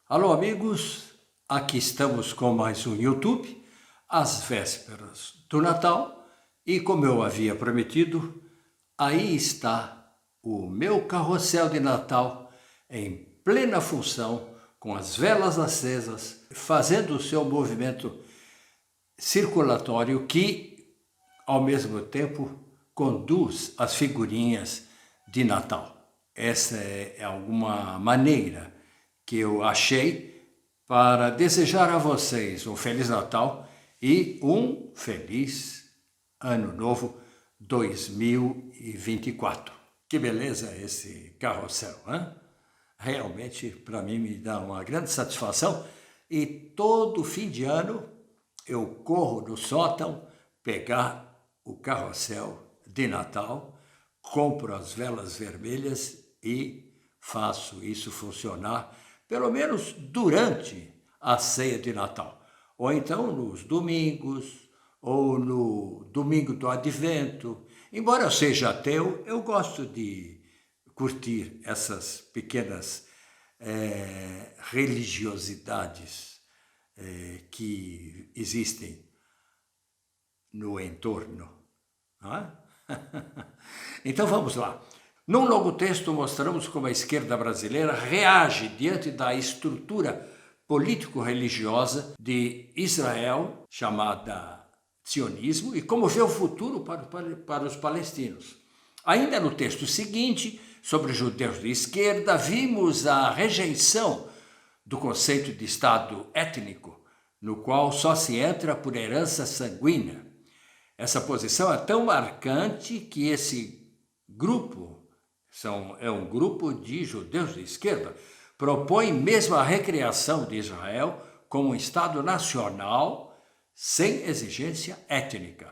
Alô, amigos, aqui estamos com mais um YouTube, às vésperas do Natal, e como eu havia prometido, aí está o meu carrossel de Natal em plena função, com as velas acesas, fazendo o seu movimento circulatório que, ao mesmo tempo, conduz as figurinhas de Natal. Essa é alguma maneira que eu achei para desejar a vocês um Feliz Natal e um Feliz Ano Novo 2024. Que beleza esse carrossel, hein? Realmente, para mim, me dá uma grande satisfação e todo fim de ano eu corro no sótão pegar o carrossel de Natal, compro as velas vermelhas e faço isso funcionar, pelo menos durante a ceia de Natal. Ou então nos domingos, ou no domingo do Advento. Embora eu seja ateu, eu gosto de curtir essas pequenas religiosidades que existem no entorno. Não é? Então vamos lá. Num longo texto mostramos como a esquerda brasileira reage diante da estrutura político-religiosa de Israel, chamada sionismo, e como vê o futuro para os palestinos. Ainda no texto seguinte, sobre os judeus de esquerda, vimos a rejeição do conceito de Estado étnico, no qual só se entra por herança sanguínea. Essa posição é tão marcante que esse grupo, é um grupo de judeus de esquerda, propõe mesmo a recriação de Israel como um Estado nacional sem exigência étnica.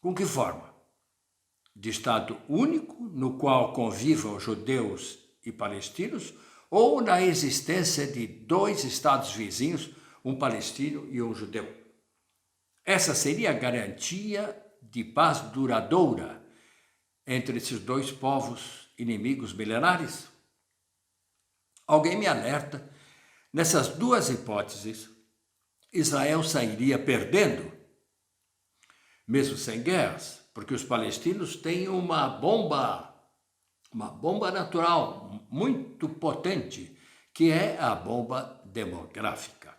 Com que forma? De Estado único, no qual convivam judeus e palestinos, ou na existência de dois Estados vizinhos, um palestino e um judeu. Essa seria a garantia de paz duradoura entre esses dois povos inimigos milenares? Alguém me alerta, nessas duas hipóteses, Israel sairia perdendo, mesmo sem guerras, porque os palestinos têm uma bomba natural muito potente, que é a bomba demográfica.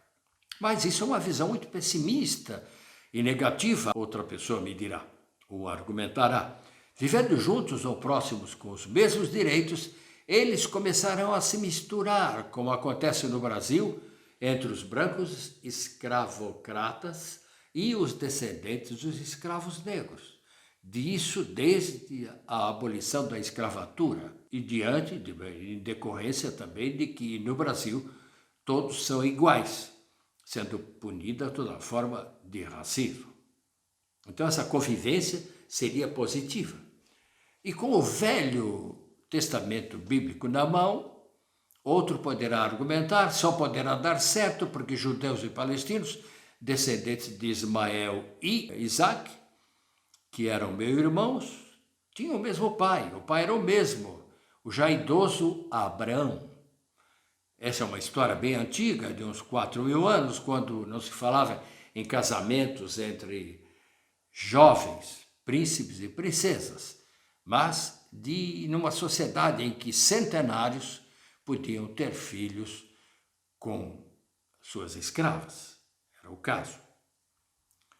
Mas isso é uma visão muito pessimista e negativa, outra pessoa me dirá, ou argumentará. Vivendo juntos ou próximos com os mesmos direitos, eles começarão a se misturar, como acontece no Brasil, entre os brancos escravocratas e os descendentes dos escravos negros. Disso desde a abolição da escravatura e em decorrência também de que no Brasil todos são iguais, sendo punida toda forma de racismo. Então essa convivência seria positiva. E com o Velho Testamento bíblico na mão, outro poderá argumentar, só poderá dar certo porque judeus e palestinos, descendentes de Ismael e Isaac, que eram meus irmãos, tinham o mesmo pai, o pai era o mesmo, o já idoso Abraão. Essa é uma história bem antiga, de uns 4.000 anos, quando não se falava em casamentos entre jovens, príncipes e princesas, mas numa sociedade em que centenários podiam ter filhos com suas escravas. Era o caso.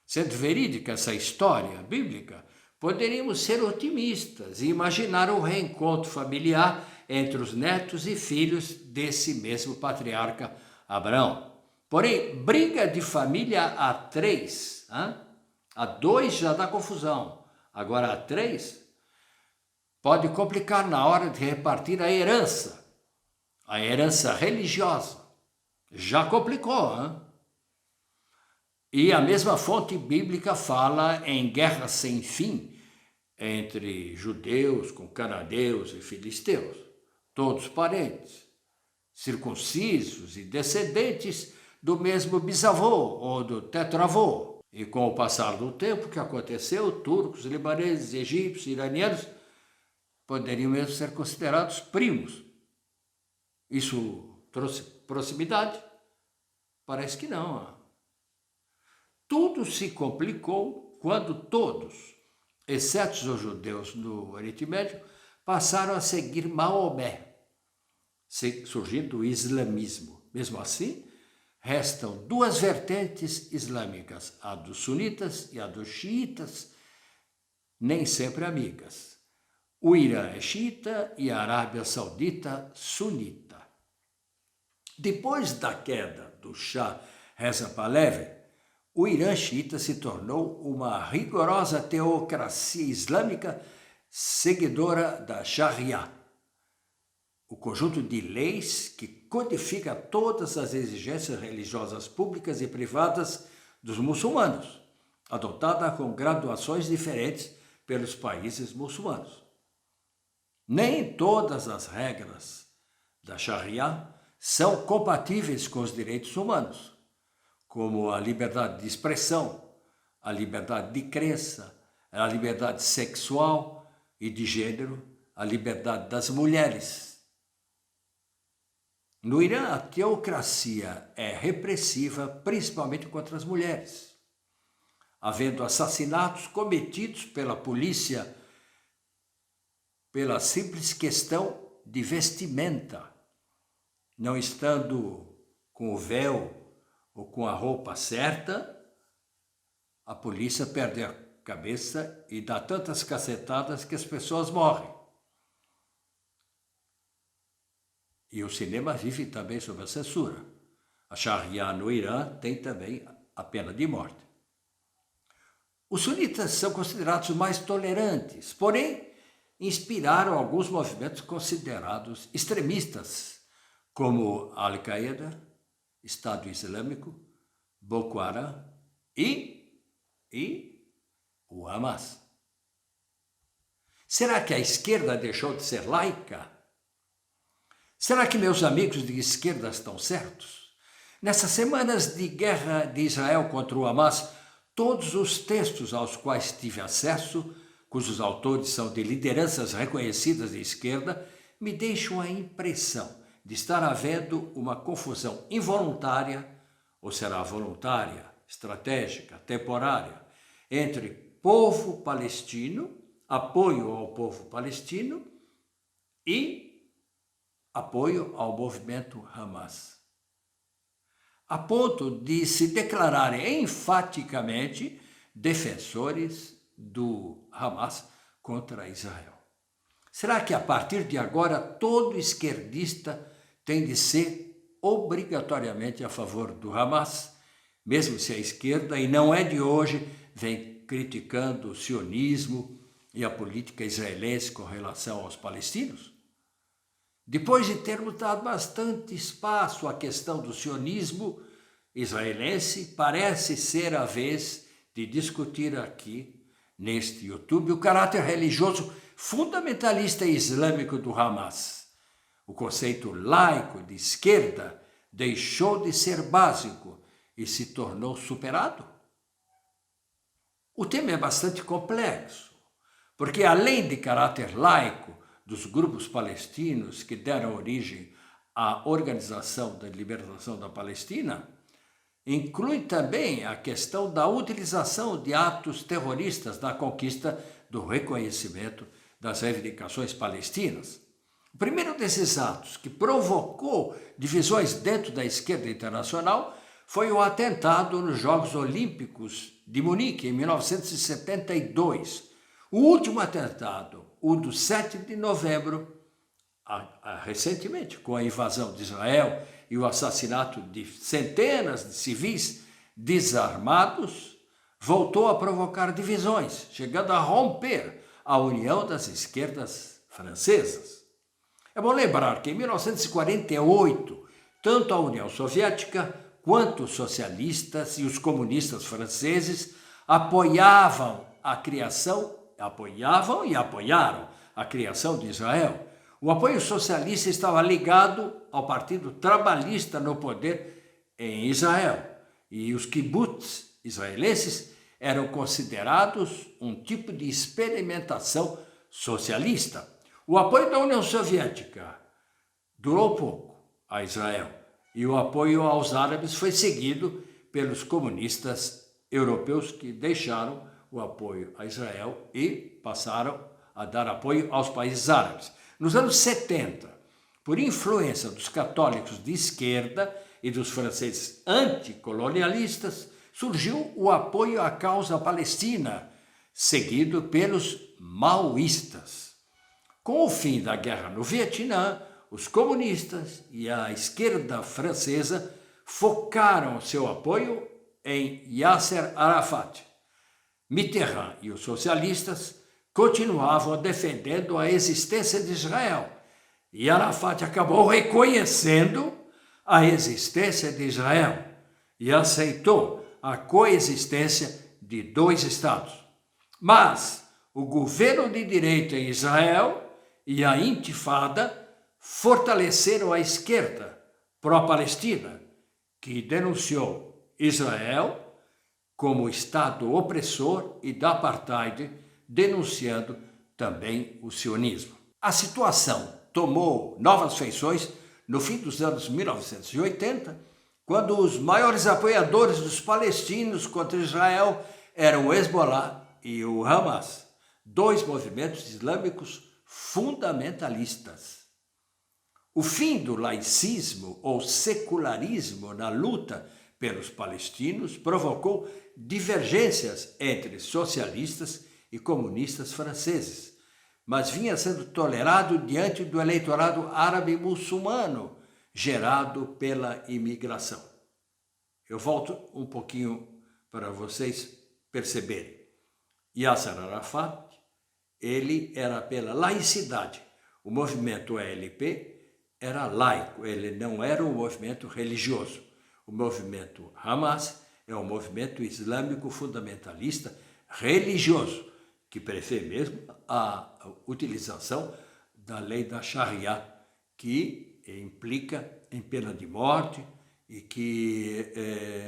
Sendo verídica essa história bíblica, poderíamos ser otimistas e imaginar um reencontro familiar entre os netos e filhos desse mesmo patriarca Abraão. Porém, briga de família a 3, a 2 já dá confusão, agora a 3 pode complicar na hora de repartir a herança religiosa. Já complicou, E a mesma fonte bíblica fala em guerra sem fim entre judeus com cananeus e filisteus, todos parentes, circuncisos e descendentes do mesmo bisavô ou do tetravô. E com o passar do tempo, o que aconteceu? Turcos, libaneses, egípcios, iranianos poderiam mesmo ser considerados primos. Isso trouxe proximidade? Parece que não. Tudo se complicou quando todos, exceto os judeus no Oriente Médio, passaram a seguir Maomé, surgindo o islamismo. Mesmo assim, restam duas vertentes islâmicas, a dos sunitas e a dos xiitas, nem sempre amigas. O Irã é xiita e a Arábia Saudita sunita. Depois da queda do Shah Reza Pahlavi, o Irã xiita se tornou uma rigorosa teocracia islâmica seguidora da Sharia, o conjunto de leis que codifica todas as exigências religiosas públicas e privadas dos muçulmanos, adotada com graduações diferentes pelos países muçulmanos. Nem todas as regras da Sharia são compatíveis com os direitos humanos, como a liberdade de expressão, a liberdade de crença, a liberdade sexual e de gênero, a liberdade das mulheres. No Irã, a teocracia é repressiva, principalmente contra as mulheres, havendo assassinatos cometidos pela polícia pela simples questão de vestimenta, não estando com o véu ou com a roupa certa, a polícia perde a cabeça e dá tantas cacetadas que as pessoas morrem. E o cinema vive também sob a censura. A Sharia no Irã tem também a pena de morte. Os sunitas são considerados mais tolerantes, porém inspiraram alguns movimentos considerados extremistas, como a Al-Qaeda, Estado Islâmico, Boko Haram e o Hamas. Será que a esquerda deixou de ser laica? Será que meus amigos de esquerda estão certos? Nessas semanas de guerra de Israel contra o Hamas, todos os textos aos quais tive acesso, cujos autores são de lideranças reconhecidas de esquerda, me deixam a impressão de estar havendo uma confusão involuntária, ou será voluntária, estratégica, temporária, entre povo palestino, apoio ao povo palestino e apoio ao movimento Hamas, a ponto de se declararem enfaticamente defensores do Hamas contra Israel. Será que a partir de agora todo esquerdista tem de ser obrigatoriamente a favor do Hamas, mesmo se a esquerda, e não é de hoje, vem criticando o sionismo e a política israelense com relação aos palestinos? Depois de termos dado bastante espaço à questão do sionismo israelense, parece ser a vez de discutir aqui, neste YouTube, o caráter religioso fundamentalista islâmico do Hamas. O conceito laico de esquerda deixou de ser básico e se tornou superado? O tema é bastante complexo, porque além de caráter laico dos grupos palestinos que deram origem à Organização da Libertação da Palestina, inclui também a questão da utilização de atos terroristas na conquista do reconhecimento das reivindicações palestinas. O primeiro desses atos que provocou divisões dentro da esquerda internacional foi o atentado nos Jogos Olímpicos de Munique, em 1972. O último atentado, o do 7 de novembro, recentemente, com a invasão de Israel e o assassinato de centenas de civis desarmados, voltou a provocar divisões, chegando a romper a união das esquerdas francesas. É bom lembrar que em 1948, tanto a União Soviética quanto os socialistas e os comunistas franceses apoiavam e apoiaram a criação de Israel. O apoio socialista estava ligado ao Partido Trabalhista no poder em Israel, e os kibbutz israelenses eram considerados um tipo de experimentação socialista. O apoio da União Soviética durou pouco, a Israel. E o apoio aos árabes foi seguido pelos comunistas europeus que deixaram o apoio a Israel e passaram a dar apoio aos países árabes. Nos anos 70, por influência dos católicos de esquerda e dos franceses anticolonialistas, surgiu o apoio à causa palestina, seguido pelos maoístas. Com o fim da guerra no Vietnã, os comunistas e a esquerda francesa focaram seu apoio em Yasser Arafat. Mitterrand e os socialistas continuavam defendendo a existência de Israel, e Arafat acabou reconhecendo a existência de Israel e aceitou a coexistência de dois estados. Mas o governo de direita em Israel e a Intifada fortaleceram a esquerda pró-palestina, que denunciou Israel como Estado opressor e da apartheid, denunciando também o sionismo. A situação tomou novas feições no fim dos anos 1980, quando os maiores apoiadores dos palestinos contra Israel eram o Hezbollah e o Hamas, dois movimentos islâmicos fundamentalistas. O fim do laicismo ou secularismo na luta pelos palestinos provocou divergências entre socialistas e comunistas franceses, mas vinha sendo tolerado diante do eleitorado árabe muçulmano gerado pela imigração. Eu volto um pouquinho para vocês perceberem. Yasser Arafat, ele era pela laicidade. O movimento ALP era laico, ele não era um movimento religioso. O movimento Hamas é um movimento islâmico fundamentalista religioso, que prefere mesmo a utilização da lei da Sharia, que implica em pena de morte e que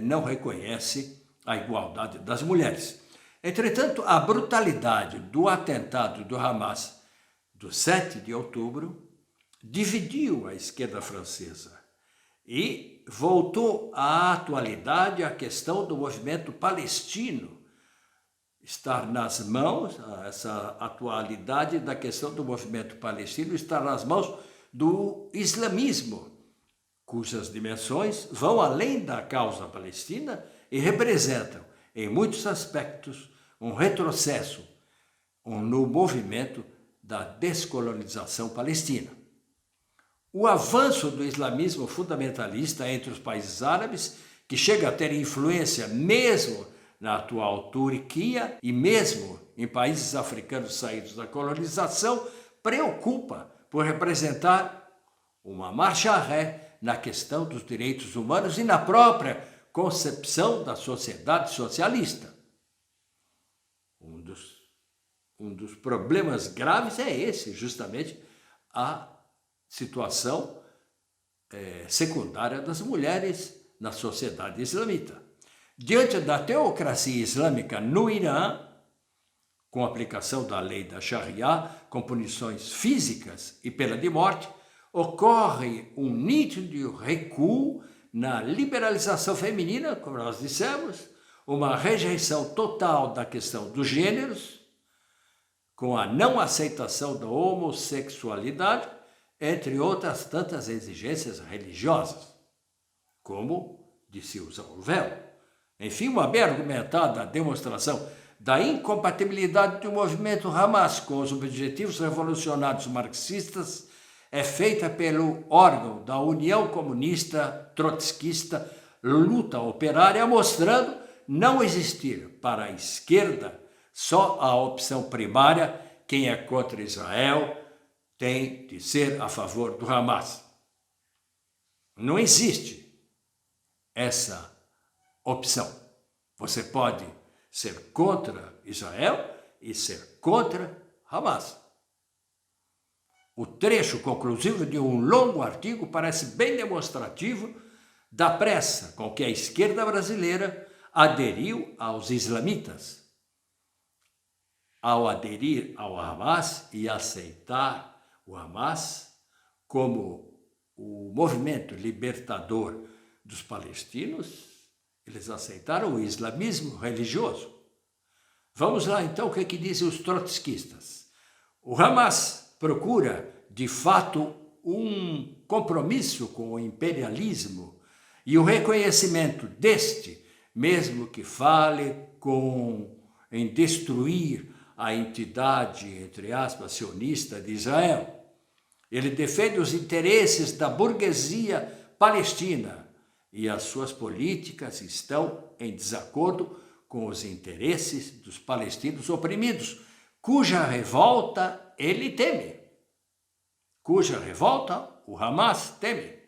não reconhece a igualdade das mulheres. Entretanto, a brutalidade do atentado do Hamas do 7 de outubro dividiu a esquerda francesa e voltou à atualidade a questão do movimento palestino estar nas mãos, essa atualidade da questão do movimento palestino estar nas mãos do islamismo, cujas dimensões vão além da causa palestina e representam, em muitos aspectos, um retrocesso no movimento da descolonização palestina. O avanço do islamismo fundamentalista entre os países árabes, que chega a ter influência mesmo na atual Turquia e mesmo em países africanos saídos da colonização, preocupa por representar uma marcha ré na questão dos direitos humanos e na própria concepção da sociedade socialista. Um dos problemas graves é esse, justamente a situação secundária das mulheres na sociedade islamita. Diante da teocracia islâmica no Irã, com a aplicação da lei da Sharia, com punições físicas e pena de morte, ocorre um nítido recuo na liberalização feminina, como nós dissemos, uma rejeição total da questão dos gêneros, com a não aceitação da homossexualidade, entre outras tantas exigências religiosas, como de se usar o véu. Enfim, uma bem argumentada demonstração da incompatibilidade do movimento Hamas com os objetivos revolucionários marxistas é feita pelo órgão da União Comunista Trotskista Luta Operária, mostrando não existir para a esquerda só a opção primária: quem é contra Israel tem de ser a favor do Hamas. Não existe essa opção. Você pode ser contra Israel e ser contra Hamas. O trecho conclusivo de um longo artigo parece bem demonstrativo da pressa com que a esquerda brasileira aderiu aos islamitas. Ao aderir ao Hamas e aceitar o Hamas como o movimento libertador dos palestinos, eles aceitaram o islamismo religioso. Vamos lá, então, o que dizem os trotskistas. O Hamas procura, de fato, um compromisso com o imperialismo e o reconhecimento deste, mesmo que fale em destruir a entidade, entre aspas, sionista de Israel. Ele defende os interesses da burguesia palestina e as suas políticas estão em desacordo com os interesses dos palestinos oprimidos, cuja revolta ele teme. Cuja revolta o Hamas teme.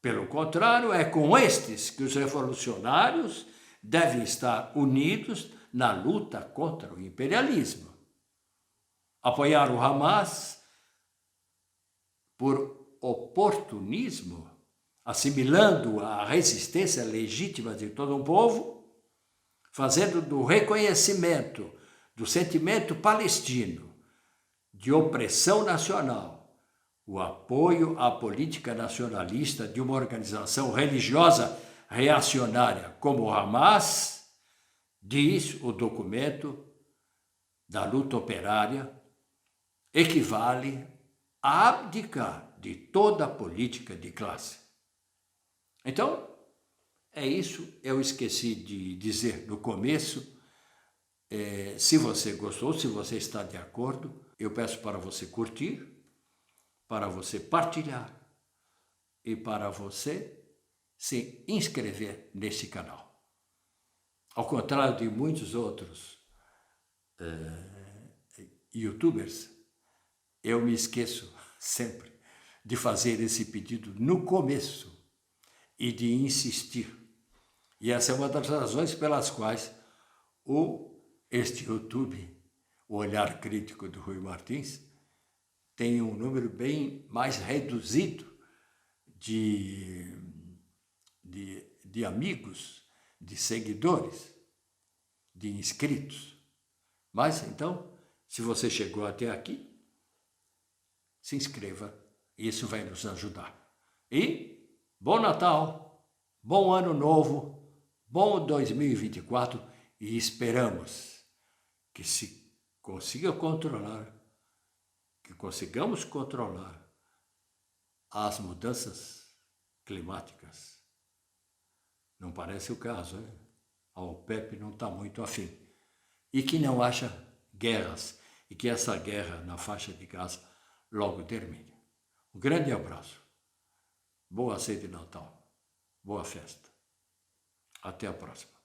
Pelo contrário, é com estes que os revolucionários devem estar unidos na luta contra o imperialismo. Apoiar o Hamas por oportunismo, assimilando a resistência legítima de todo um povo, fazendo do reconhecimento do sentimento palestino de opressão nacional o apoio à política nacionalista de uma organização religiosa reacionária como o Hamas, diz o documento da luta operária, equivale a abdicar de toda a política de classe. Então, é isso, eu esqueci de dizer no começo. Se você gostou, se você está de acordo, eu peço para você curtir, para você partilhar e para você se inscrever nesse canal. Ao contrário de muitos outros youtubers, eu me esqueço sempre de fazer esse pedido no começo e de insistir. E essa é uma das razões pelas quais este YouTube, o Olhar Crítico do Rui Martins, tem um número bem mais reduzido de amigos, de seguidores, de inscritos. Mas, então, se você chegou até aqui, se inscreva, isso vai nos ajudar. E bom Natal, bom Ano Novo, bom 2024 e esperamos que consigamos controlar as mudanças climáticas. Não parece o caso, hein? A OPEP não está muito afim. E que não haja guerras e que essa guerra na faixa de Gaza logo termine. Um grande abraço. Boa ceia de Natal. Boa festa. Até a próxima.